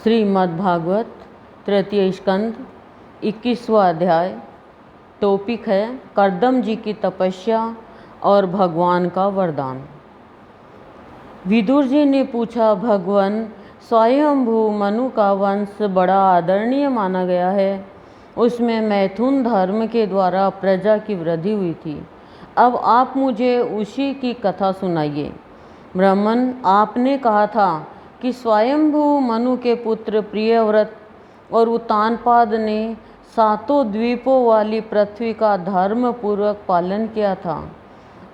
श्रीमद्भागवत तृतीय स्कंद 21वां अध्याय। टॉपिक है कर्दम जी की तपस्या और भगवान का वरदान। विदुर जी ने पूछा, भगवान स्वयंभू मनु का वंश बड़ा आदरणीय माना गया है। उसमें मैथुन धर्म के द्वारा प्रजा की वृद्धि हुई थी। अब आप मुझे उसी की कथा सुनाइए। ब्राह्मण, आपने कहा था कि स्वयंभू मनु के पुत्र प्रियव्रत और उत्तानपाद ने सातों द्वीपों वाली पृथ्वी का धर्म पूर्वक पालन किया था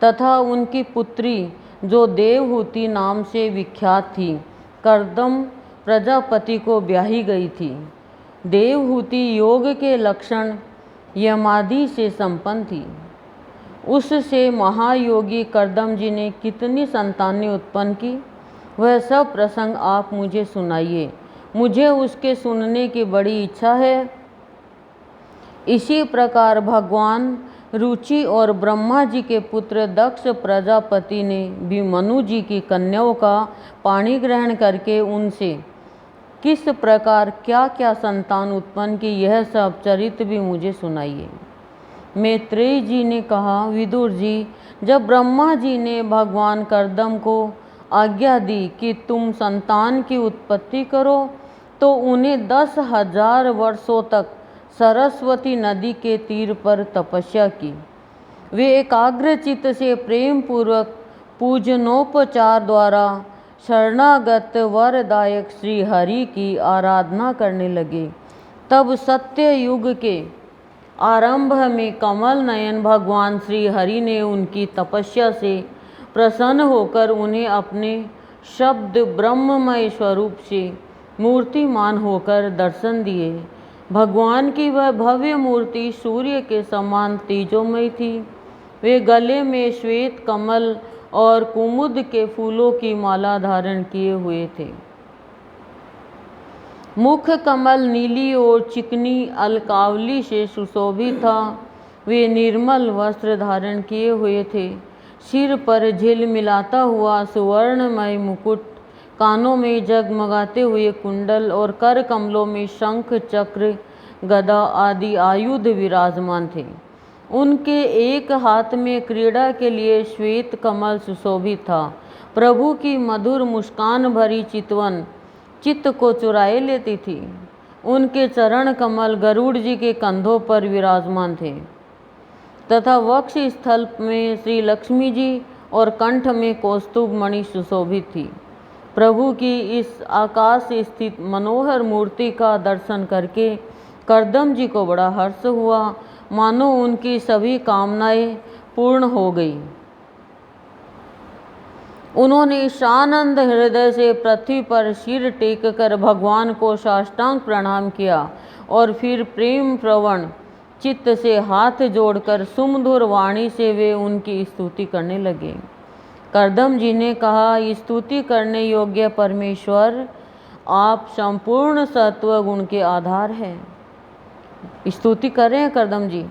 तथा उनकी पुत्री जो देवहूति नाम से विख्यात थी कर्दम प्रजापति को ब्याही गई थी। देवहूति योग के लक्षण यमादि से संपन्न थी। उससे महायोगी कर्दम जी ने कितनी संतानें उत्पन्न की, वह सब प्रसंग आप मुझे सुनाइए। मुझे उसके सुनने की बड़ी इच्छा है। इसी प्रकार भगवान रुचि और ब्रह्मा जी के पुत्र दक्ष प्रजापति ने भी मनु जी की कन्याओं का पाणी ग्रहण करके उनसे किस प्रकार क्या क्या संतान उत्पन्न की, यह सब चरित्र भी मुझे सुनाइए। मैत्रेय जी ने कहा, विदुर जी, जब ब्रह्मा जी ने भगवान कर्दम को आज्ञा दी कि तुम संतान की उत्पत्ति करो, तो उन्हें 10,000 वर्षों तक सरस्वती नदी के तीर पर तपस्या की। वे एकाग्र चित्त से प्रेम पूर्वक पूजनोपचार द्वारा शरणागत वरदायक श्री हरि की आराधना करने लगे। तब सत्य युग के आरंभ में कमल नयन भगवान श्री हरि ने उनकी तपस्या से प्रसन्न होकर उन्हें अपने शब्द ब्रह्ममय स्वरूप से मूर्तिमान होकर दर्शन दिए। भगवान की वह भव्य मूर्ति सूर्य के समान तेजोमय थी। वे गले में श्वेत कमल और कुमुद के फूलों की माला धारण किए हुए थे। मुख कमल नीली और चिकनी अलकावली से सुशोभित था। वे निर्मल वस्त्र धारण किए हुए थे। सिर पर झिलमिलाता हुआ सुवर्णमय मुकुट, कानों में जगमगाते हुए कुंडल और कर कमलों में शंख चक्र गदा आदि आयुध विराजमान थे। उनके एक हाथ में क्रीड़ा के लिए श्वेत कमल सुशोभित था। प्रभु की मधुर मुस्कान भरी चितवन चित्त को चुराए लेती थी। उनके चरण कमल गरुड़ जी के कंधों पर विराजमान थे तथा वक्ष स्थल में श्री लक्ष्मी जी और कंठ में कौस्तुभ मणि सुशोभित थी। प्रभु की इस आकाश स्थित मनोहर मूर्ति का दर्शन करके कर्दम जी को बड़ा हर्ष हुआ, मानो उनकी सभी कामनाएं पूर्ण हो गई। उन्होंने सानंद हृदय से पृथ्वी पर सिर टेक कर भगवान को साष्टांग प्रणाम किया और फिर प्रेम प्रवण चित्त से हाथ जोड़कर सुमधुर वाणी से वे उनकी स्तुति करने लगे। कर्दम जी ने कहा, स्तुति करने योग्य परमेश्वर, आप संपूर्ण सत्व गुण के आधार हैं। स्तुति कर रहे हैं कर्दम जी।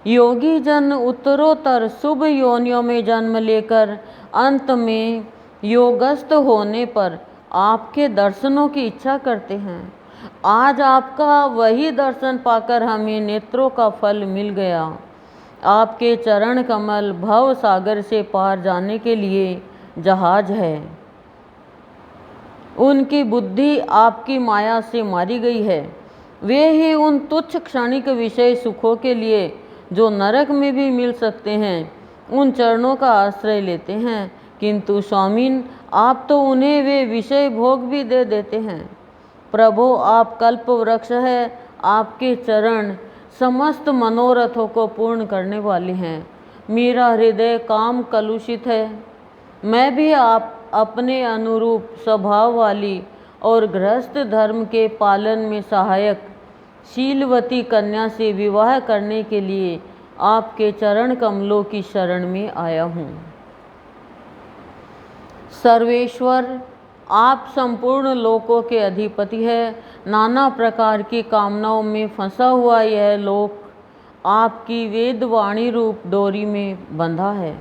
योगी जन उत्तरोत्तर शुभ योनियों में जन्म लेकर अंत में योगस्थ होने पर आपके दर्शनों की इच्छा करते हैं। आज आपका वही दर्शन पाकर हमें नेत्रों का फल मिल गया। आपके चरण कमल भव सागर से पार जाने के लिए जहाज है। उनकी बुद्धि आपकी माया से मारी गई है। वे ही उन तुच्छ क्षणिक विषय सुखों के लिए जो नरक में भी मिल सकते हैं, उन चरणों का आश्रय लेते हैं, किंतु स्वामीन, आप तो उन्हें वे विषय भोग भी दे देते हैं। प्रभु, आप कल्प वृक्ष है। आपके चरण समस्त मनोरथों को पूर्ण करने वाले हैं। मेरा हृदय काम कलुषित है। मैं भी आप अपने अनुरूप स्वभाव वाली और गृहस्थ धर्म के पालन में सहायक शीलवती कन्या से विवाह करने के लिए आपके चरण कमलों की शरण में आया हूँ। सर्वेश्वर, आप संपूर्ण लोकों के अधिपति है। नाना प्रकार की कामनाओं में फंसा हुआ यह लोक आपकी वेदवाणी रूप डोरी में बंधा है।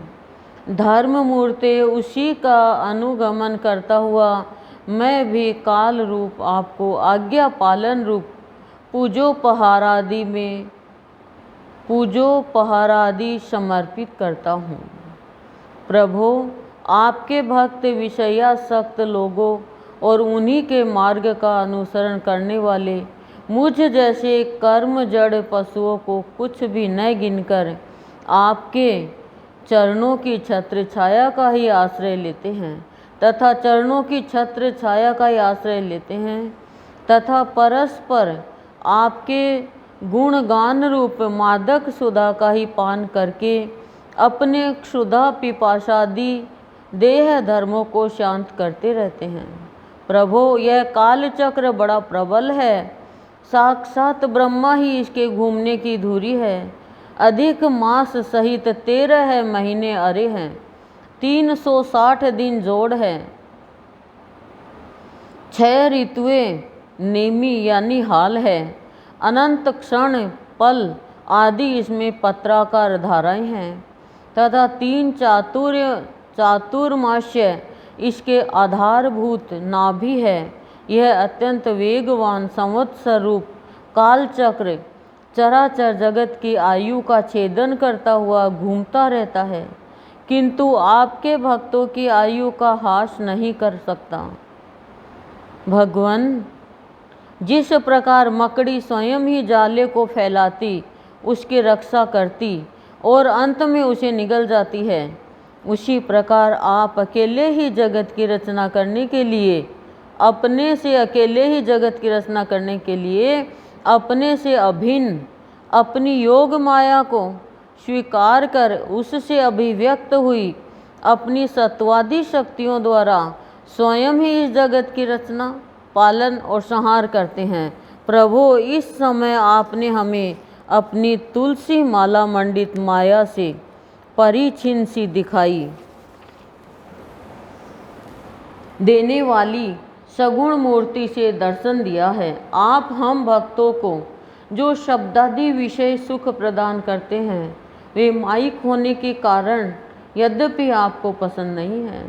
धर्म मूर्ति उसी का अनुगमन करता हुआ मैं भी काल रूप आपको आज्ञा पालन रूप पूजोपहारादि समर्पित करता हूँ। प्रभो, आपके भक्त विषयासक्त लोगों और उन्हीं के मार्ग का अनुसरण करने वाले मुझ जैसे कर्म जड़ पशुओं को कुछ भी न गिनकर आपके चरणों की छत्र छाया का ही आश्रय लेते हैं तथा परस्पर आपके गुणगान रूप मादक सुधा का ही पान करके अपने क्षुधा पिपासादि देह धर्मों को शांत करते रहते हैं। प्रभो, यह काल चक्र बड़ा प्रबल है, साक्षात ब्रह्मा ही इसके घूमने की धुरी है। अधिक मास सहित 13 महीने अरे हैं, 360 दिन जोड़ है, 6 ऋतुएं नेमी यानी हाल है, अनंत क्षण पल आदि इसमें पत्राकार धाराएं हैं तथा 3 चातुर्मास्य इसके आधारभूत नाभि है। यह अत्यंत वेगवान संवत्सर रूप कालचक्र चराचर जगत की आयु का छेदन करता हुआ घूमता रहता है, किंतु आपके भक्तों की आयु का हास नहीं कर सकता। भगवान, जिस प्रकार मकड़ी स्वयं ही जाले को फैलाती, उसकी रक्षा करती और अंत में उसे निगल जाती है, उसी प्रकार आप अकेले ही जगत की रचना करने के लिए अपने से अभिन्न अपनी योग माया को स्वीकार कर उससे अभिव्यक्त हुई अपनी सत्वादी शक्तियों द्वारा स्वयं ही इस जगत की रचना, पालन और संहार करते हैं। प्रभु, इस समय आपने हमें अपनी तुलसी माला मंडित माया से परिछिन्न सी दिखाई देने वाली सगुण मूर्ति से दर्शन दिया है। आप हम भक्तों को जो शब्दादि विषय सुख प्रदान करते हैं, वे माइक होने के कारण यद्यपि आपको पसंद नहीं है,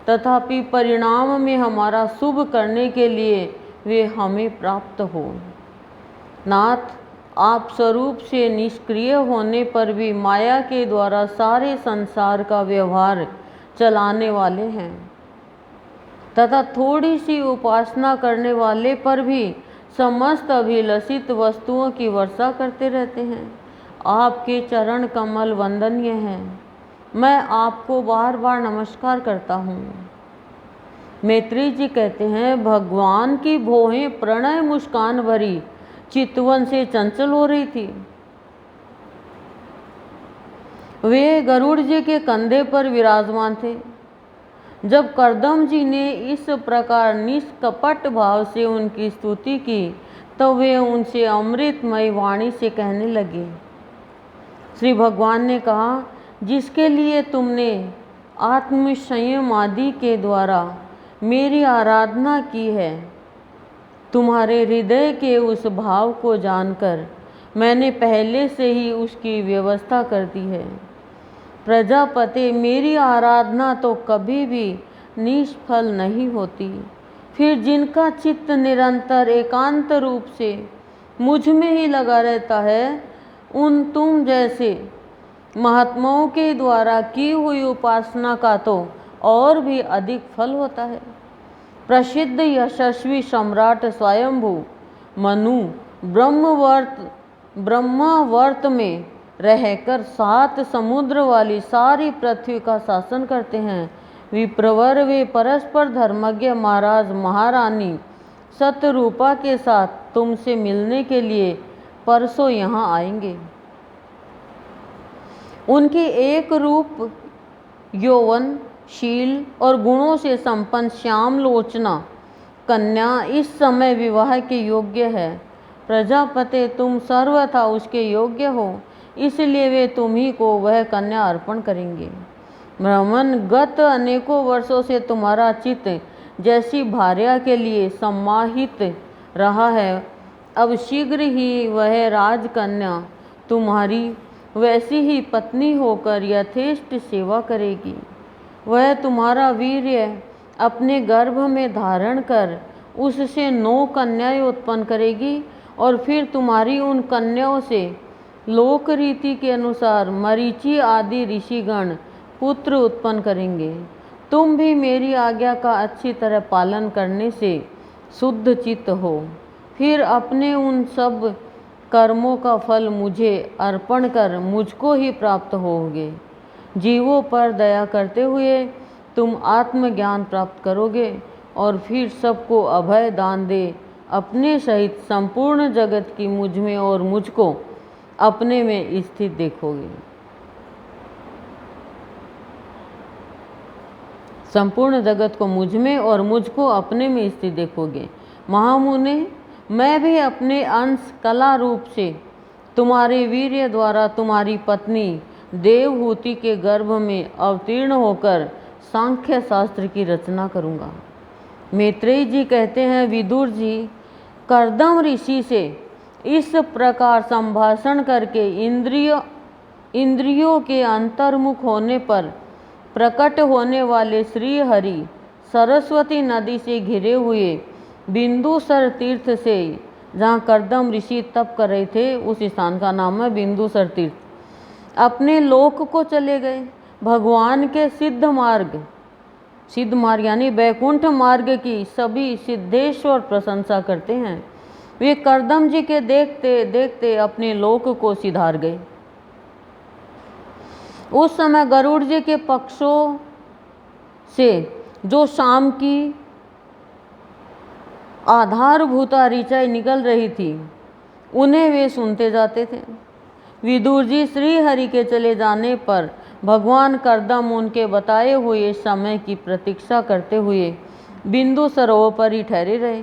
तथापि परिणाम में हमारा शुभ करने के लिए वे हमें प्राप्त हो। नाथ, आप स्वरूप से निष्क्रिय होने पर भी माया के द्वारा सारे संसार का व्यवहार चलाने वाले हैं तथा थोड़ी सी उपासना करने वाले पर भी समस्त अभिलषित वस्तुओं की वर्षा करते रहते हैं। आपके चरण कमल वंदनीय हैं। मैं आपको बार बार नमस्कार करता हूँ। मैत्री जी कहते हैं, भगवान की भौहें प्रणय मुस्कान भरी चितवन से चंचल हो रही थी। वे गरुड़ जी के कंधे पर विराजमान थे। जब करदम जी ने इस प्रकार निष्कपट भाव से उनकी स्तुति की, तो वे उनसे अमृतमय वाणी से कहने लगे। श्री भगवान ने कहा, जिसके लिए तुमने आत्मसंयम आदि के द्वारा मेरी आराधना की है, तुम्हारे हृदय के उस भाव को जानकर मैंने पहले से ही उसकी व्यवस्था कर दी है। प्रजापति, मेरी आराधना तो कभी भी निष्फल नहीं होती। फिर जिनका चित्त निरंतर एकांत रूप से मुझ में ही लगा रहता है, उन तुम जैसे महात्माओं के द्वारा की हुई उपासना का तो और भी अधिक फल होता है। प्रसिद्ध यशस्वी सम्राट स्वयंभू मनु ब्रह्मावर्त में रहकर 7 समुद्र वाली सारी पृथ्वी का शासन करते हैं। विप्रवर वे परस्पर धर्मज्ञ महाराज महारानी सतरूपा के साथ तुमसे मिलने के लिए परसों यहाँ आएंगे। उनकी एक रूप यौवन शील और गुणों से संपन्न श्याम लोचना कन्या इस समय विवाह के योग्य है। प्रजापति, तुम सर्वथा उसके योग्य हो, इसलिए वे तुम्ही को वह कन्या अर्पण करेंगे। ब्राह्मण, गत अनेकों वर्षों से तुम्हारा चित्त जैसी भार्या के लिए सम्माहित रहा है, अब शीघ्र ही वह राजकन्या तुम्हारी वैसी ही पत्नी होकर यथेष्ट सेवा करेगी। वह तुम्हारा वीर्य अपने गर्भ में धारण कर उससे 9 कन्याएं उत्पन्न करेगी और फिर तुम्हारी उन कन्याओं से लोक रीति के अनुसार मरीचि आदि ऋषिगण पुत्र उत्पन्न करेंगे। तुम भी मेरी आज्ञा का अच्छी तरह पालन करने से शुद्ध चित्त हो, फिर अपने उन सब कर्मों का फल मुझे अर्पण कर मुझको ही प्राप्त होगे। जीवों पर दया करते हुए तुम आत्मज्ञान प्राप्त करोगे और फिर सबको अभय दान दे अपने सहित संपूर्ण जगत की मुझ में और मुझको अपने में स्थित देखोगे। संपूर्ण जगत को मुझ में और मुझको अपने में स्थित देखोगे। महामुने, मैं भी अपने अंश कला रूप से तुम्हारे वीर्य द्वारा तुम्हारी पत्नी देवहूति के गर्भ में अवतीर्ण होकर सांख्य शास्त्र की रचना करूँगा। मैत्रेयी जी कहते हैं, विदुर जी कर्दम ऋषि से इस प्रकार संभाषण करके इंद्रियों के अंतर्मुख होने पर प्रकट होने वाले श्री हरि सरस्वती नदी से घिरे हुए बिंदुसर तीर्थ से, जहाँ कर्दम ऋषि तप कर रहे थे, उस स्थान का नाम है बिंदुसर तीर्थ, अपने लोक को चले गए। भगवान के सिद्ध मार्ग यानी वैकुंठ मार्ग की सभी सिद्धेश्वर प्रशंसा करते हैं। वे कर्दम जी के देखते देखते अपने लोक को सिधार गए। उस समय गरुड़ जी के पक्षों से जो शाम की आधारभूता ऋचाएं निकल रही थी, उन्हें वे सुनते जाते थे। विदुर जी श्री हरि के चले जाने पर भगवान कर्दम उनके बताए हुए समय की प्रतीक्षा करते हुए बिंदु सरोवर पर ही ठहरे रहे।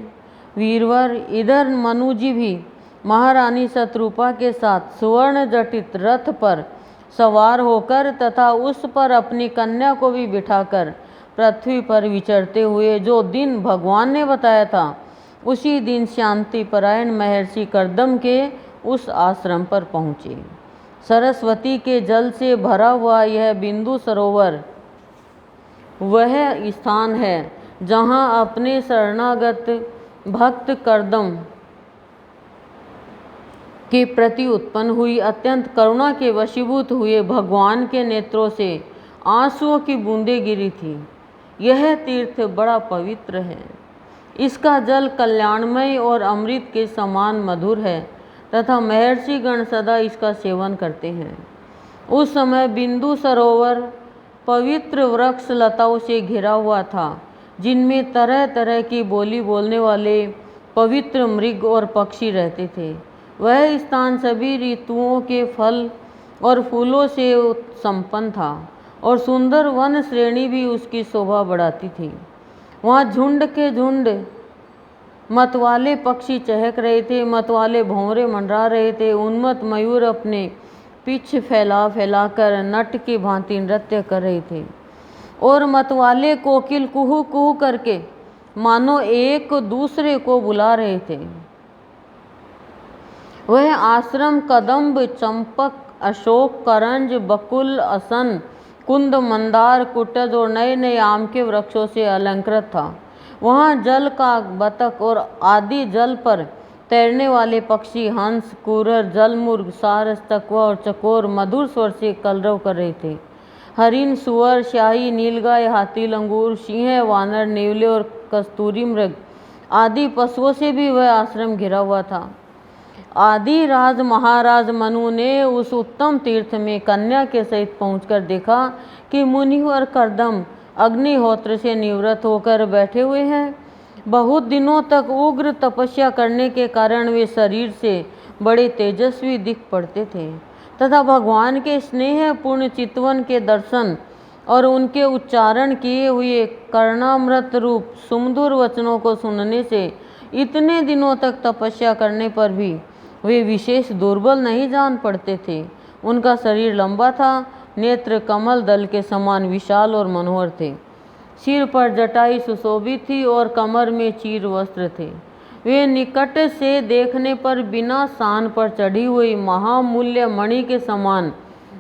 वीरवर, इधर मनु जी भी महारानी शत्रुपा के साथ सुवर्ण जटित रथ पर सवार होकर तथा उस पर अपनी कन्या को भी बिठाकर पृथ्वी पर विचरते हुए जो दिन भगवान ने बताया था, उसी दिन शांति परायण महर्षि कर्दम के उस आश्रम पर पहुँचे। सरस्वती के जल से भरा हुआ यह बिंदु सरोवर वह स्थान है जहाँ अपने शरणागत भक्त कर्दम के प्रति उत्पन्न हुई अत्यंत करुणा के वशीभूत हुए भगवान के नेत्रों से आंसुओं की बूंदें गिरी थी। यह तीर्थ बड़ा पवित्र है। इसका जल कल्याणमय और अमृत के समान मधुर है तथा महर्षिगण सदा इसका सेवन करते हैं। उस समय बिंदु सरोवर पवित्र वृक्ष लताओं से घिरा हुआ था, जिनमें तरह तरह की बोली बोलने वाले पवित्र मृग और पक्षी रहते थे। वह स्थान सभी ऋतुओं के फल और फूलों से संपन्न था और सुंदर वन श्रेणी भी उसकी शोभा बढ़ाती थी। वहाँ झुंड के झुंड मतवाले पक्षी चहक रहे थे, मतवाले भंवरे मंडरा रहे थे, उन्मत्त मयूर अपने पीछ फैला फैलाकर नट की भांति नृत्य कर रहे थे और मतवाले कोकिल कुहू कुहू करके मानो एक दूसरे को बुला रहे थे। वह आश्रम कदम्ब, चंपक, अशोक, करंज, बकुल, असन, कुंद, मंदार, कुटज और नए नए आम के वृक्षों से अलंकृत था। वहाँ जल काक, बतख और आदि जल पर तैरने वाले पक्षी हंस, कुरर, जलमुर्ग, सारस, तकवा और चकोर मधुर स्वर से कलरव कर रहे थे। हरिण, सुअर, शाही, नीलगाय, हाथी, लंगूर, सिंह, वानर, नेवले और कस्तूरी मृग आदि पशुओं से भी वह आश्रम घिरा हुआ था। आदि राज महाराज मनु ने उस उत्तम तीर्थ में कन्या के सहित पहुंचकर देखा कि मुनिवर कर्दम अग्निहोत्र से निवृत्त होकर बैठे हुए हैं। बहुत दिनों तक उग्र तपस्या करने के कारण वे शरीर से बड़े तेजस्वी दिख पड़ते थे तथा भगवान के स्नेह पूर्ण चितवन के दर्शन और उनके उच्चारण किए हुए कर्णामृत रूप सुमधुर वचनों को सुनने से इतने दिनों तक तपस्या करने पर भी वे विशेष दुर्बल नहीं जान पड़ते थे। उनका शरीर लंबा था, नेत्र कमल दल के समान विशाल और मनोहर थे, सिर पर जटाई सुशोभित थी और कमर में चीर वस्त्र थे। वे निकट से देखने पर बिना सान पर चढ़ी हुई महामूल्य मणि के समान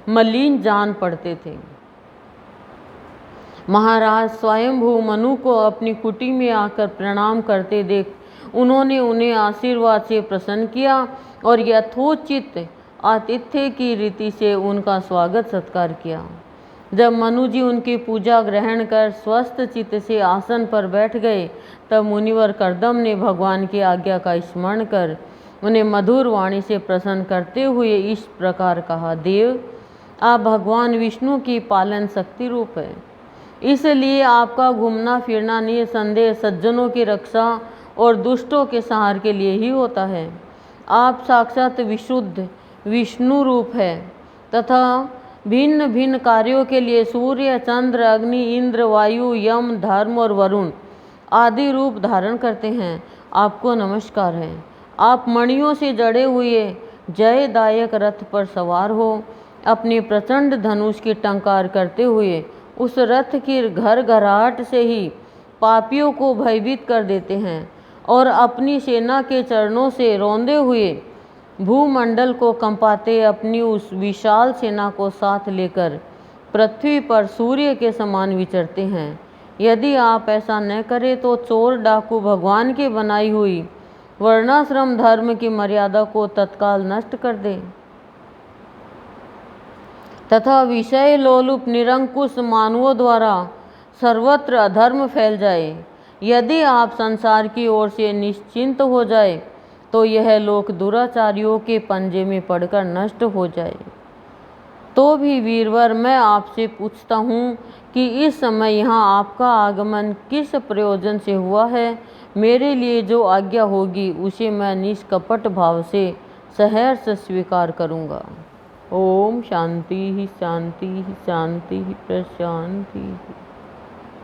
मलिन जान पड़ते थे। महाराज स्वयंभू मनु को अपनी कुटी में आकर प्रणाम करते देख उन्होंने उन्हें आशीर्वाद से प्रसन्न किया और यथोचित आतिथ्य की रीति से उनका स्वागत सत्कार किया। जब मनु जी उनकी पूजा ग्रहण कर स्वस्थ चित्त से आसन पर बैठ गए, तब मुनिवर कर्दम ने भगवान की आज्ञा का स्मरण कर उन्हें मधुर वाणी से प्रसन्न करते हुए इस प्रकार कहा, देव, आप भगवान विष्णु की पालन शक्ति रूप है, इसलिए आपका घूमना फिरना निसंदेह सज्जनों की रक्षा और दुष्टों के संहार के लिए ही होता है। आप साक्षात विशुद्ध विष्णु रूप है तथा भिन्न भिन्न कार्यों के लिए सूर्य, चंद्र, अग्नि, इंद्र, वायु, यम, धर्म और वरुण आदि रूप धारण करते हैं। आपको नमस्कार है। आप मणियों से जड़े हुए जयदायक रथ पर सवार हो, अपने प्रचंड धनुष की टंकार करते हुए उस रथ की घरघराहट से ही पापियों को भयभीत कर देते हैं और अपनी सेना के चरणों से रौंदे हुए भूमंडल को कंपाते अपनी उस विशाल सेना को साथ लेकर पृथ्वी पर सूर्य के समान विचरते हैं। यदि आप ऐसा न करें तो चोर डाकू भगवान की बनाई हुई वर्णाश्रम धर्म की मर्यादा को तत्काल नष्ट कर दे तथा विषय लोलुप निरंकुश मानवों द्वारा सर्वत्र अधर्म फैल जाए। यदि आप संसार की ओर से निश्चिंत हो जाए तो यह लोक दुराचारियों के पंजे में पड़कर नष्ट हो जाए। तो भी वीरवर, मैं आपसे पूछता हूँ कि इस समय यहाँ आपका आगमन किस प्रयोजन से हुआ है। मेरे लिए जो आज्ञा होगी उसे मैं निष्कपट भाव से सहर्ष स्वीकार करूँगा। ओम शांति ही शांति ही शांति ही प्रशांति।